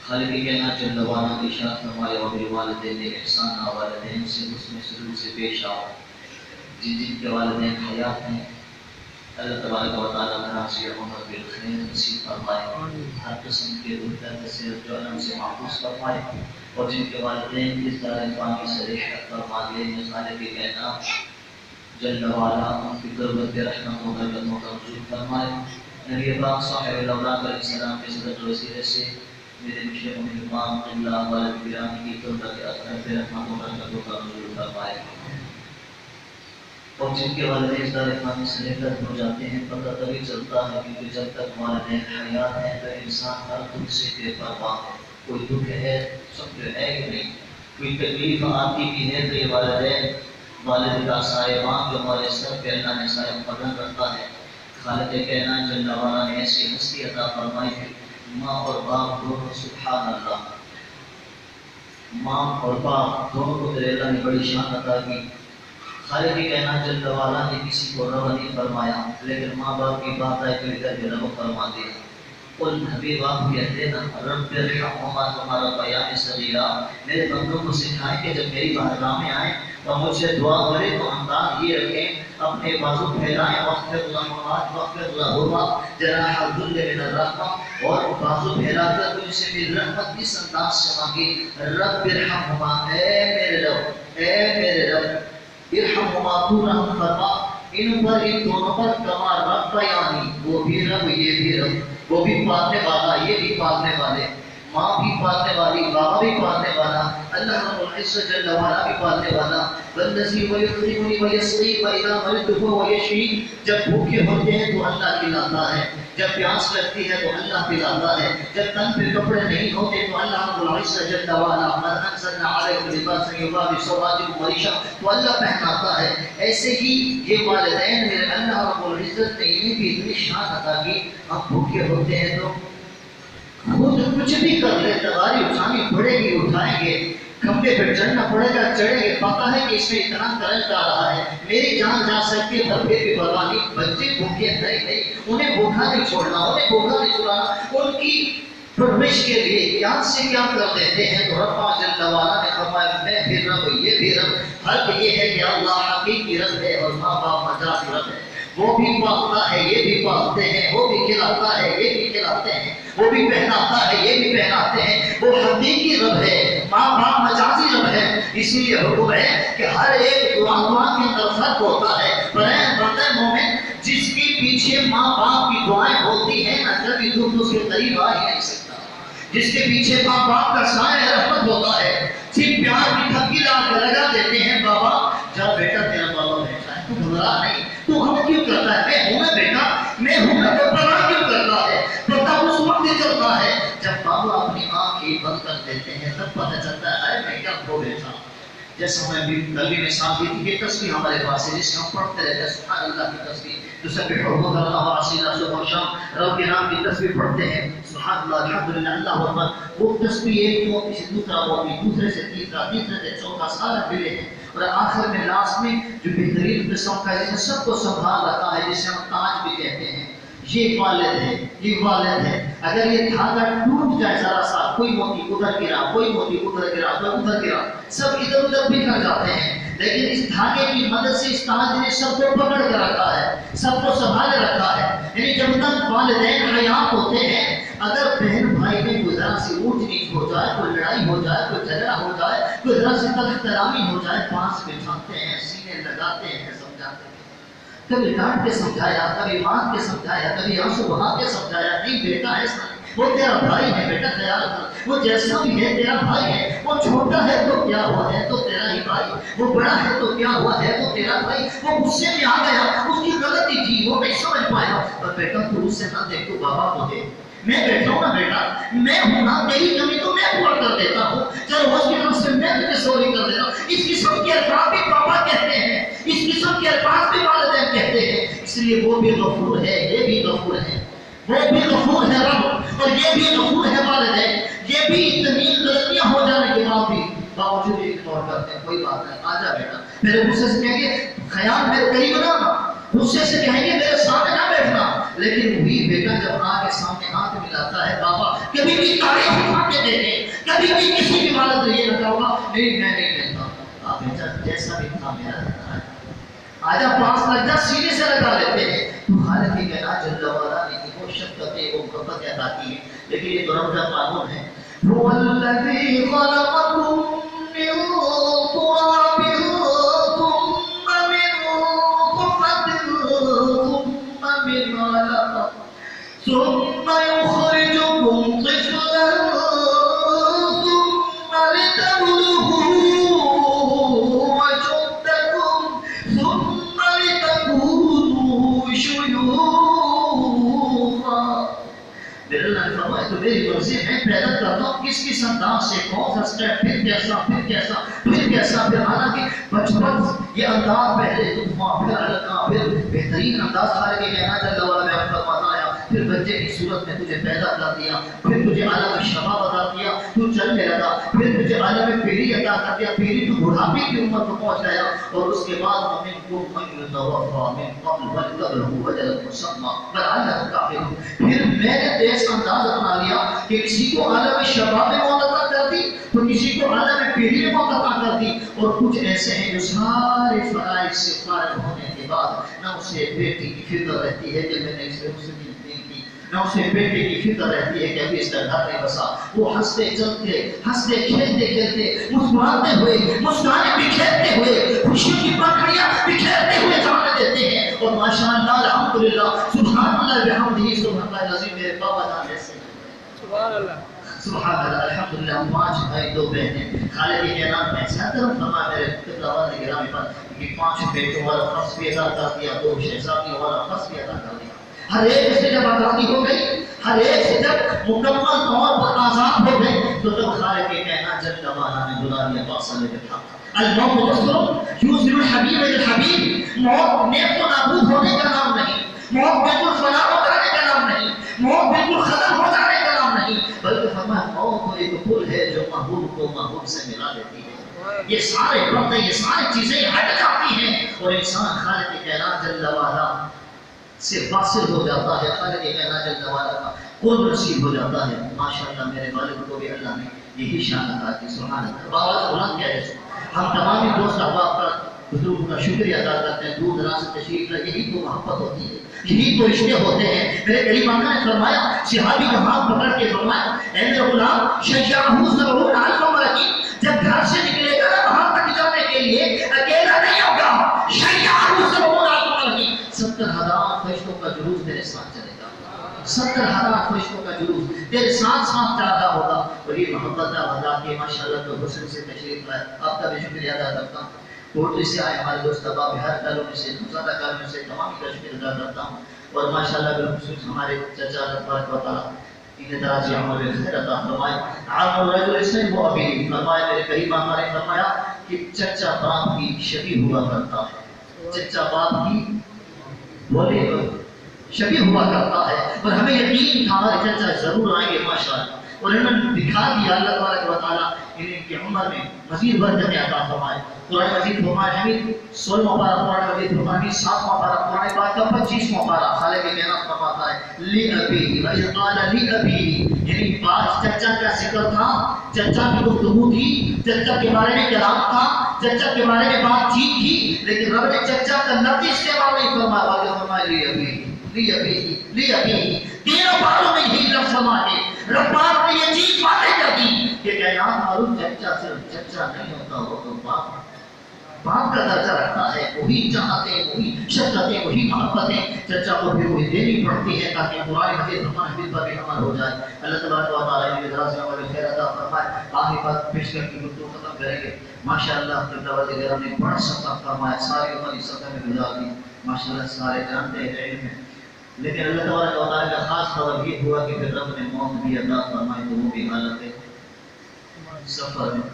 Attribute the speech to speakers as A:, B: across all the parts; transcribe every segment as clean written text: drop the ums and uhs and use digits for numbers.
A: خالق کائنات جل وعلا نے ارشاد فرمایا وبالوالدین احسانا والدین سے حسن سلوک سے پیش آؤ. جن جن کے والدین حیات ہیں اللہ تبارک و تعالیٰ عنہ سے عمر بالخیر نصیب فرمائے, ہر قسم کے درد سے جو علم سے محفوظ فرمائے, اور جن کے والدین اس دار فانی سے رحمت فرما دے. خالق کائنات جل وعلا ان کی قربت رحمت و برکتوں کا وجود فرمائے. نبی پاک صاحب الاولیاء علیہ السلام کے صدق و وسیلے سے میرے مشرق امام قبلہ والد گرامی کی قربت اطراف رحمت و برکتوں کا وجود فرمائے. اور جن کے والدین اس دار فانی سے لے کر ہو جاتے ہیں پتہ تبھی چلتا ہے کیونکہ جب تک والدین حیات ہیں تو انسان ہر دکھ سے بے پرواہ ہے. کوئی دکھ ہے سب جو ہے کہ نہیں, کوئی تکلیف آتی بھی ہے تو یہ والد کا صاحبان جو ہمارے سر پہ اللہ نے صاحب قدم رکھا ہے. خالق کائنات جل وعلا نے ایسی ہستی عطا فرمائی ہے, ماں اور باپ دونوں سبحان اللہ, ماں اور باپ دونوں کو تیرے اللہ نے بڑی شان عطا کی. خالق کائنات جل وعلا نے کسی کو رب نہیں فرمایا, لیکن ماں باپ کی بات آئے تو ادھر بھی رب فرما دیا. قل حبیب آپ کہتے نا رب ارحمہما تمہارا بیان صغیرہ, میرے بندوں کو سکھائیں کہ جب میری بارگاہ میں آئیں تو مجھ سے دعا کرے تو انداز یہ رکھیں اپنے بازو پھیلائیں واخفض لہما جناح الذل من الرحمہ, اور بازو پھیلا کر ان سے بھی رحمت اس انداز سے مانگی رب ارحمہما, اے میرے رب, اے میرے رب ارحمہما تو رحم فرما ان پر, ان دونوں پر کما رب بیانی, وہ بھی رب یہ بھی رب, وہ بھی پالنے والا یہ بھی پالنے والے. ماں بھی پالنے والی، بابا بھی پالنے والا، اللہ رب العزت جل وعلا بھی پالنے والا۔ والذی یطعمنی ویسقین واذا مرضت فهو یشفین، جب بھوکے ہوتے ہیں تو اللہ کھلاتا ہے، جب پیاس لگتی ہے تو اللہ پلاتا ہے، جب تن پہ کپڑے نہیں ہوتے تو اللہ رب العزت جل وعلا من انزلنا علیکم لباسا یواری سوآتکم ورشا، تو اللہ پہناتا ہے۔ ایسے ہی یہ والدین میرے اللہ رب العزت نے انہیں بھی اتنی شان عطا کی، ہم بھوکے ہوتے ہیں تو خود کچھ بھی کر لے، تغاری اٹھانی پڑے گی اٹھائیں گے، کھمبے پہ چڑھنا پڑے گا چڑھیں گے، پتہ ہے کہ اس میں اتنا کرنٹ آ رہا ہے، میری جان جا سکتی ہے، پر پھر بھی پرواہ نہیں۔ بچے بھوکے نہیں، انہیں بھوکا نہیں چھوڑنا، انہیں بھوکا نہیں چھوڑنا، ان کی پرورش کے لیے یہاں سے کیا کر دیتے ہیں تو رب جل وعلا نے فرمایا میں بھی رب، یہ بھی رب۔ فرق یہ ہے کہ اللہ حقیقی رب ہے اور ماں باپ مجازی رب ہے، وہ بھی پالتا ہے یہ بھی پالتے ہیں، وہ بھی کھلاتا ہے یہ بھی کھلاتے ہیں، وہ بھی پہناتا ہے یہ بھی پہناتے ہیں، وہ حقیقی رب ہے، ماں باپ مجازی رب ہے۔ اسی لیے حکم ہے کہ ہر ایک دعا کے اندر فرق ہوتا ہے۔ بندہ مومن جس کے پیچھے ماں باپ کی دعائیں ہوتی ہیں نہ کبھی دکھ اس کے قریب آ ہی نہیں سکتا، جس کے پیچھے ماں باپ کا سایہ رحمت ہوتا ہے، صرف پیار کی تھپکی لگا دیتے ہیں، بابا جا بیٹا تیرا بابا بیٹھا ہے، تو گھبرا نہیں، تو ہم کیوں کرتا ہے، میں ہوں نا بیٹا، میں ہوں نا، تو پرواہ کیوں کرتا ہے؟ پتہ اس وقت چلتا ہے جب بابا اپنی آنکھیں بند کر دیتے ہیں، تب پتہ چلتا ہے میں کیا کھو بیٹھا۔ جیسا میں بھی کلبی میں ساتھ دی تھی، یہ تصویر ہمارے پاس ہے جس سے ہم پڑھتے رہتے ہیں سبحان اللہ کی تصویر، تسبح اللہ عصیلا صبح و شام، رب کے نام کی تصویر پڑھتے ہیں، سبحان اللہ الحمدللہ اللہ اکبر۔ وہ تصویر ایک موتی سے دوسرا موتی، دوسرے سے تیسرا، تیسرے سے چوتھا، سارا ملے ہیں، اور آخر میں لاسٹ میں جو بہترین قسم کا جسے سب کو سنبھال رکھا ہے، جسے ہم تاج بھی کہتے ہیں، یہ والد ہے، یہ والد ہے۔ اگر یہ دھاگا ٹوٹ جائے ذرا سا، کوئی موتی ادھر گرا، کوئی موتی ادھر گرا، کوئی ادھر گرا، سب ادھر ادھر بکھر جاتے ہیں، لیکن اس دھاگے کی مدد سے اس تاج نے سب کو پکڑ کے رکھا ہے، سب کو سنبھالے رکھا ہے۔ یعنی جب تک والدین حیات ہوتے ہیں، اگر بہن بھائی میں کوئی ذرا سی اونچ نیچ ہو جائے، کوئی لڑائی ہو جائے، کوئی جھگڑا ہو جائے، کوئی ذرا سی بداحترامی ہو جائے، پاس بٹھاتے ہیں، سینے لگاتے ہیں، سمجھاتے ہیں، کبھی ڈانٹ کے سمجھایا، کبھی مان کے سمجھایا، کبھی آنسو بہا کے سمجھایا، نہیں بیٹا ایسا نہیں، وہ تیرا بھائی ہے بیٹا، خیال کر، وہ جیسا بھی ہے تیرا بھائی ہے، وہ چھوٹا ہے تو کیا ہوا ہے تو تیرا ہی بھائی، وہ بڑا ہے تو کیا ہوا ہے تو تیرا بھائی، وہ غصے میں آ گیا، اس کی غلطی تھی، وہ نہیں سمجھ پایا، پر بیٹا تو اس سے نہ دیکھ، تو بابا کو دیکھ، میں بیٹھا ہوں نا بیٹا، میں ہوں نا، تیری کمی تو میں پورا کر دیتا ہوں، چلو اس کی طرف سے میں تجھے سوری کر دیتا ہوں۔ اس قسم کے الفاظ بھی پاپا کہتے ہیں، اس قسم کے الفاظ بھی والدین کہتے ہیں، اس لیے وہ بھی غفور ہے، یہ بھی غفور ہے، وہ بھی غفور ہے رب، اور یہ بھی غفور ہے والدین، یہ بھی اتنی غلطیاں ہو جانے کے بعد بھی باوجود اگنور کرتے ہیں، کوئی بات نہیں، آجا بیٹا، میرے غصے سے کہیں گے خیال میرے قریب نہ آنا، غصے سے کہیں گے میرے سامنے نہ بیٹھنا، لیکن وہی بیٹا جب آ کے سامنے ہاتھ ملاتا ہے، بابا کبھی بھی تعریف اٹھا کے دیکھیں، کبھی بھی کسی کی والد یہ نہ کہا نہیں میں نہیں کہتا، آپ بیٹا جیسا بھی تھا میرا رہتا ہے، آجا پاس لگ جا، سینے سے لگا لیتے ہیں، تو خالق کی کہنا جل وعلا نے وہ شفقت وہ محبت عطا کی ہے، لیکن یہ تو رب کا قانون ہے۔ هو الذی خلقکم من تراب ثم من نطفة ثم من علقة ثم يخرجكم طفلا ثم لتبلغوا أشدكم ثم لتكونوا شيوخا۔ میرے اللہ نے فرمایا تو میری مرضی میں پیدا کرتا ہوں کس کس انداز سے، کون سا سٹیپ، پھر کیسا، پھر کیسا، پھر کیسا، پھر حالانکہ بچپن یہ انداز پہلے طوفان، پھر علقہ، پھر بہترین انداز خالق کے کہنا جل وعلا میں فرماتا ہے، پھر بچے کی صورت میں تجھے پیدا کر دیا، پھر تجھے عالم شباب عطا کیا، تو چلنے لگا، پھر تجھے عالم پیری عطا کر دیا، پیری تو بڑھاپے کی عمر کو پہنچ گیا، اور اس کے بعد وَمِنْكُمْ مَنْ يُتَوَفَّى مِنْ قَبْلُ وَلِتَبْلُغُوا أَجَلًا مُّسَمًّى وَلَعَلَّكُمْ تَعْقِلُونَ۔ پھر میں نے ایسا انداز اپنا لیا کہ کسی کو عالم شباب میں موت عطا کر دی، تو کسی کو عالم پیری میں موت عطا کر دی، اور کچھ ایسے ہیں جو سارے فرائض سے فارغ ہونے کے بعد نہ اسے بیٹی کی فکر رہتی ہے کہ میں نے اسے مسلم نہیں کی، نہ اسے بیٹے کی فکر رہتی ہے کہ ابھی اس کا گھر نہیں بسا، وہ ہنستے چلتے، ہنستے کھیلتے کھیلتے، مسکراتے ہوئے، مسکرانے بکھیرتے ہوئے، خوشیوں کی پکڑیاں بکھیرتے ہوئے جانے دیتے ہیں، اور ماشاءاللہ الحمدللہ سبحان اللہ بحمدہ سبحان اللہ العظیم، میرے بابا جان ایسے سبحان اللہ سبحان اللہ الحمدللہ 5 بھائی 2 بہنیں خالق کائنات میں ایسا کرم فرما میرے قبلہ والد گرامی پر کہ 5 بیٹوں والا فرض بھی ادا کر دیا 2 شہزادیوں والا فرض بھی ادا کر دیا ہر ایک سے جب آزادی ہو گئی ہر ایک سے جب مکمل طور پر آزاد ہو گئے تو تب خالق کائنات جل وعلا نے بلا لیا فاصلے کے حق الموت جسر یوزر الحبیب الحبیب موت نیک و نابود ہونے کا نام نہیں موت بالکل فنا ہو جانے کا نام نہیں موت بالکل ختم ہو جانے کا نام نہیں بلکہ فرمایا موت ایک پل ہے جو محبوب کو محبوب سے ملا دیتی ہے یہ سارے پردے یہ ساری چیزیں ہٹ جاتی ہیں اور انسان خالق کائنات جل وعلا سے واصل ہو جاتا ہے خالق کائنات جل وعلا کا قرب نصیب ہو جاتا ہے ماشاءاللہ میرے والد کو بھی اللہ نے یہی شان عطا کی سبحان اللہ بابا بلند کیا ہے ہم تمام دوست احباب کا بزرگوں کا شکریہ ادا کرتے ہیں دور دراز سے تشریف لائے یہی تو محبت ہوتی ہے یہی تو رشتے ہوتے ہیں میرے قریب آقا نے فرمایا صحابی کا ہاتھ پکڑ کے فرمایا اے میرے غلام شجاعہ ضرور الفمرکی جب گھر سے نکلے گا وہاں تک جانے کے لیے اکیلا نہیں ہوگا شجاعہ ضرور الفمرکی 70,000 فرشتوں کا جلوس میرے ساتھ چلے گا 70,000 فرشتوں کا جلوس تیرے ساتھ ساتھ جا رہا ہوگا اور یہ محبت ادا کے ماشاءاللہ تو حسن سے تشریف لائے آپ کا بھی شکریہ ادا کرتا ہوں کوٹری سے آئے ہمارے دوست احباب بہار کالونی سے نوزادہ کالونی سے تمام کا شکریہ ادا کرتا ہوں اور ماشاءاللہ بالخصوص ہمارے چچا تبارک و تعالیٰ انہیں دراز عمر خیر عطا فرمائے عام الرجل اسم و ابی فرمایا میرے قریب آقا نے فرمایا کہ چچا باپ کی شبیہ ہوا کرتا ہے چچا باپ کی بولے شبیہ ہوا کرتا ہے اور ہمیں یقین تھا ہمارے چچا ضرور آئیں گے ماشاءاللہ اور انہوں نے دکھا دیا اللہ تبارک و تعالیٰ انہیں کی عمر میں مزید برکتیں عطا فرمائے قرآن مجید فرمائے حمید 16واں پارہ قرآن مجید فرمائے 7واں پارہ قرآن پاک کا 25واں پارہ خالق کائنات فرماتا ہے لِأَبِيهِ وَإِذْ قَالَ لِأَبِيهِ یعنی بات چچا کا ذکر تھا چچا کی گفتگو تھی چچا کے بارے میں کلام تھا چچا کے بارے میں بات چیت تھی لیکن رب نے چچا کا لفظ استعمال نہیں فرمایا بلکہ فرمایا لِأَبِيهِ تیرہ باروں میں یہی لفظ فرمائے رب پاک نے یہ چیز واضح کر دی کہ کائنات معلوم چچا صرف چچا نہیں ہوتا وہ تو باپ کا درجہ رکھتا ہے وہی چاہتے وہی شفقتیں وہی محبتیں چچا کو بھی وہی دینی پڑتی ہے تاکہ قرآن مجید فرمان حدیث پر بھی عمل ہو جائے اللہ تبارک و تعالیٰ نے دراز میں ہمارے خیر عطا فرمائے آخری بات پیش کر کے گفتگو ختم کریں گے ماشاءاللہ قبلہ وزیر نے بڑا سفر فرمایا ساری عمر اس سفر میں گزار دی ماشاءاللہ سارے جانتے ہیں علم ہے لیکن اللہ تبارک و تعالیٰ کا خاص خبر یہ ہوا کہ پھر رب نے موت بھی عطا فرمائی تو وہ بھی حالت سفر میں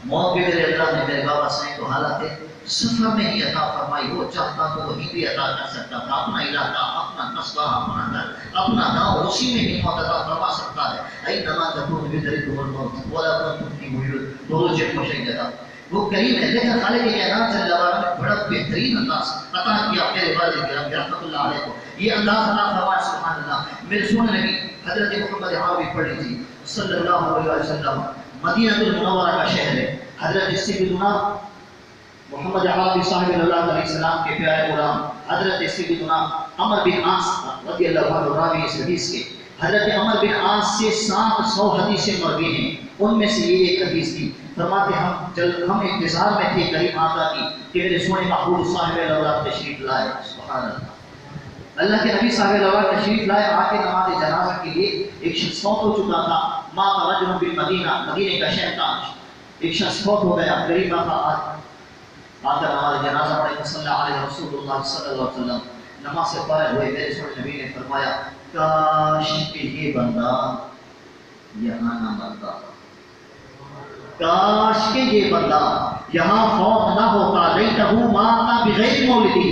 A: موت بھی میرے اللہ نے میرے بابا سائیں کو حالت سفر میں ہی عطا فرمائی وہ چاہتا تو وہی بھی عطا کر سکتا تھا اپنا علاقہ اپنا قصبہ اپنا گھر اپنا گاؤں اسی میں بھی موت عطا فرما سکتا ہے اینما تکون یدرکہ الموت ولا تموت فی بروج مشیدہ وہ کریم ہے لیکن خالق کائنات جل وعلا نے بڑا بہترین انداز عطا کیا میرے والد کرام رحمۃ اللہ علیہ کو یہ انداز عطا فرمایا سبحان اللہ میرے سونے نبی حضرت محمد عربی پڑھ لیجیے صلی اللہ علیہ وسلم مدینہ المنورہ کا شہر ہے حضرت سیدنا محمد عربی صاحب اللہ علیہ السلام کے پیارے غلام حضرت سیدنا عمر بن عاص رضی اللہ عنہ راوی اس حدیث کے حضرت عمر بن عاص سے 700 حدیثیں مروی ہیں ان میں سے یہ ایک حدیث تھی فرماتے ہم انتظار میں تھے کریم آقا کی کہ میرے سونے محبوب صاحب اللہ تشریف لائے سبحان اللہ اللہ کے نبی صاحب اللہ تشریف لائے آ کے نماز جنازہ کے لیے ایک شخص فوت ہو چکا تھا مات رجل بالمدینہ مدینے کا شہر تھا ایک شخص فوت ہو گیا قریب آقا آ کر نماز جنازہ پڑھے صلی اللہ علیہ رسول اللہ صلی اللہ علیہ وسلم نماز سے فارغ ہوئے میرے سونے نبی نے فرمایا کاش کہ یہ بندہ یہاں نہ مرتا کاش کہ یہ بندہ یہاں فوت نہ ہوتا لیتہ ماتا بغیر مولدی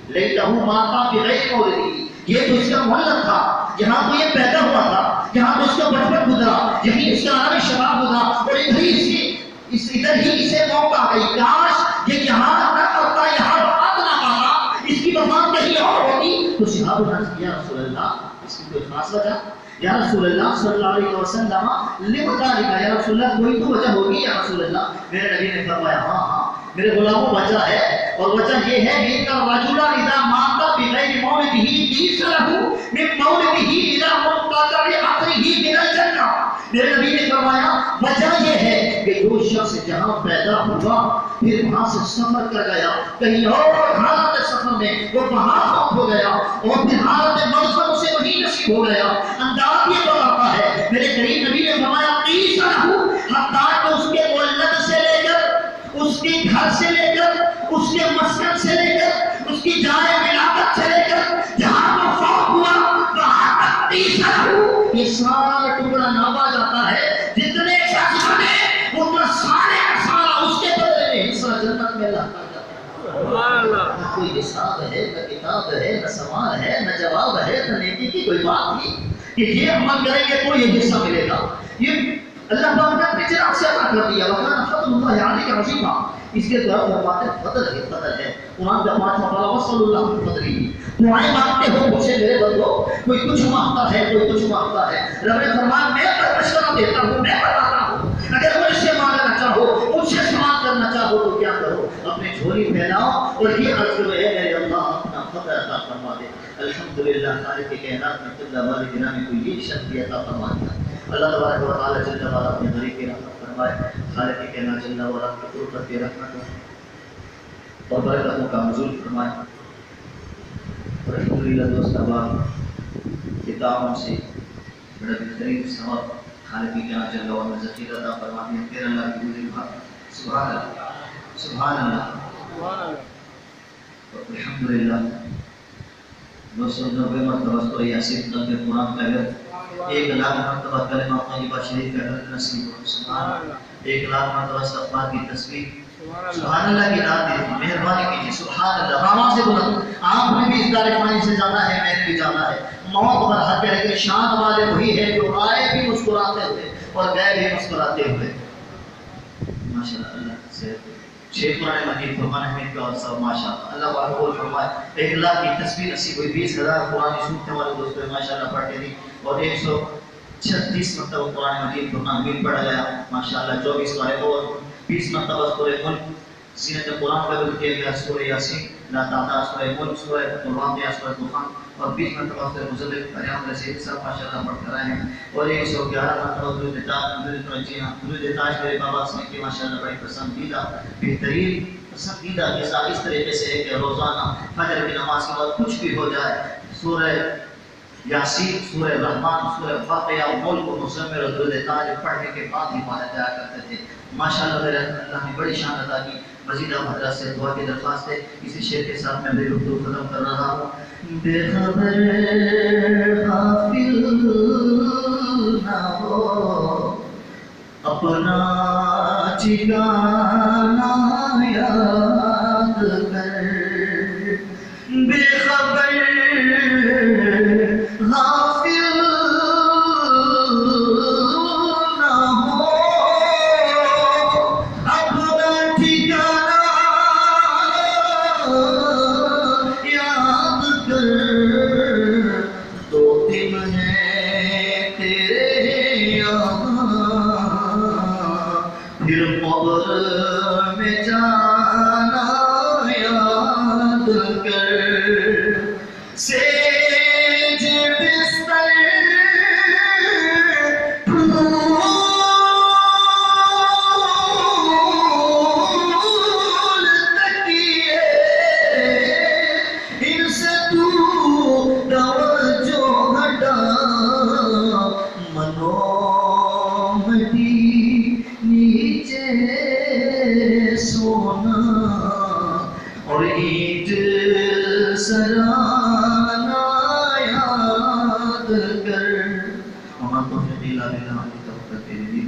A: لیتہ ماتا بغیر مولدی یہ تو اس کا مولد تھا یہاں تو یہ پیدا ہوا تھا یہاں تو اس کا بچپن گزرا یہی اس کا عالم شباب گزرا اور ادھر ہی اسے موت آ گئی کاش یہ یہاں نہ کرتا یہاں وفات نہ پاتا اس کی وفات کہیں اور ہوتی تو صحابہ نے عرض کیا رسول اللہ اس کی کوئی خاص وجہ یا رسول اللہ صلی اللہ علیہ وسلم لم ذالک یا رسول اللہ کوئی تو وجہ ہوگی یا رسول اللہ میرے نبی نے فرمایا ہاں میرے غلاموں وجہ ہے اور وجہ یہ ہے کہ کا رجل اذا مات بغیر مولده ليس له من مولده الى منقطع عمره من الجنہ میرے نبی نے فرمایا وجہ یہ ہے کہ جو شخص جہاں پیدا ہوا پھر وہاں سے سفر کر گیا، کہیں اور حالت سفر میں وہ وہاں فوت ہو گیا اور پھر حالت مغفر اسے وہی نصیب ہو گیا، انداز یہ بتاتا ہے میرے کریم نبی نے فرمایا حتیٰ کہ اس کے ولد سے لے کر، اس کے گھر سے لے کر، اس کے مسکن سے لے کر، اس کی جائے ولادت سے لے کر جہاں وہ فوت ہوا وہاں تک یہ سارا ٹکڑا ناپا جاتا ہے، جتنے شخص بنے اتنا سارے کا سارا اس کے بدلے میں حصہ جنت میں لاتا جاتا ہے۔ نہ کوئی حساب ہے، نہ کتاب ہے، نہ سوال ہے، نہ جواب ہے، نہ نیکی کی کوئی بات نہیں کہ یہ عمل کریں گے تو یہ حصہ ملے گا۔ یہ اللہ پاک نے اپنی جناب سے عطا کر دیا، وَكَانَ فَضْلُ اللَّهِ عَلَيْكَ عَظِيمًا۔ اس کے طرف فرماتے ہیں فضل ہے، فضل ہے۔ قرآن کا 5واں پارہ وَصَلُّ اللَّهُ بِفَضْلِهِ۔ دعائیں مانگتے ہو مجھ سے میرے بندو، کوئی کچھ مانگتا ہے، کوئی کچھ مانگتا ہے، رب نے فرمایا میں تو مشورہ دیتا ہوں، میں بتاتا ہوں، اگر مجھ سے مانگنا چاہو، مجھ سے سوال کرنا چاہو تو کیا کرو، اپنی جھولی پھیلاؤ اور یہ عرض کرو اے میرے اللہ اپنا فضل عطا فرما دے۔ الحمدللہ خالق کائنات نے قبلہ والد گرامی کو یہ شکل عطا فرما دیا۔ اللہ تبارک و تعالی جل وعلا اپنے غریب کی رحمت فرمائے، خالق کائنات جل وعلا کی قربت کی رحمت اور برکتوں کا نزول فرمائے۔ الحمدللہ دوست احباب، کتابوں سے بڑا بہترین ثواب خالق کائنات جل وعلا نے ذخیرہ عطا فرما دیا۔ پھر اللہ کی بزرگ بات، سبحان اللہ، سبحان اللہ، الحمدللہ۔ 990 مرتبہ سورہ یاسین تک قرآن کا اگر 1,00,000 مرتبہ کلمہ طیبہ شریف کا اگر نصیب ہو، سبحان اللہ، 1,00,000 مرتبہ استغفار کی تسبیح، سبحان اللہ کی داد دے، مہربانی کیجیے، سبحان اللہ، آواز سے بلند۔ آپ نے بھی اس دار فانی سے جانا ہے، میں نے بھی جانا ہے، موت پر حق ہے، لیکن شان والے وہی ہے جو آئے بھی مسکراتے ہوئے اور گئے بھی مسکراتے ہوئے۔ ماشاءاللہ، اللہ سے 6 قرآن مجید فرمان حمید کا اور سب ماشاءاللہ، اللہ بارکول فرمائے۔ 1,00,000 کی تسبیح نصیب ہوئی، 20,000 قرآن سنتے والے دوستوں ماشاءاللہ پڑھتے تھی، اور 136 مرتبہ قرآن مجید فرمان حمید پڑھا گیا ماشاءاللہ، 24 بار اور 20 مرتبہ سورہ ملک زینت قرآن کا ذکر کیا گیا، سورہ یاسین، لا تعداد، سورہ ملک، سورہ الواقعہ، سورہ طوفان، اور 20 مرتبہ سورہ مزمل، قیامت رسید سب ماشاءاللہ پڑھ کر آئے ہیں، اور 111 مرتبہ درود تاج میرے بابا سے کی ماشاءاللہ بڑی پسندیدہ بہترین پسندیدہ غذا اس طریقے سے ہے کہ روزانہ فجر کی نماز کے بعد کچھ بھی ہو جائے سورہ یاسین، سورہ رحمان، سورہ واقعہ، ملک و مزمل اور درود تاج پڑھنے کے بعد ہی مانا جایا کرتے تھے ماشاءاللہ۔ میرے اللہ نے بڑی شان عطا کی، مزید حضرات سے دعا کی درخواست ہے۔ اسی شعر کے ساتھ میں میری گفتگو ختم کر رہا ہوں۔ بے خبر غافل نہ ہو اپنا ٹھکانہ یاد کر، بے خبر غافل نہ ہو اپنا ٹھکانہ یاد کر، 2 دن ہیں تیرے یہاں پھر قبر میں جانا یاد کر، سیج بستر پھول تکیے ان سے تو توجہ ہٹا، منو مٹی نیچے سونا اور اینٹ سرانا یاد کر، وما توفیقی الا باللہ علیہ توکلت علیہ۔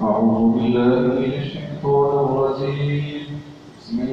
B: أعوذ بالله من الشيطان الرجيم، بسم الله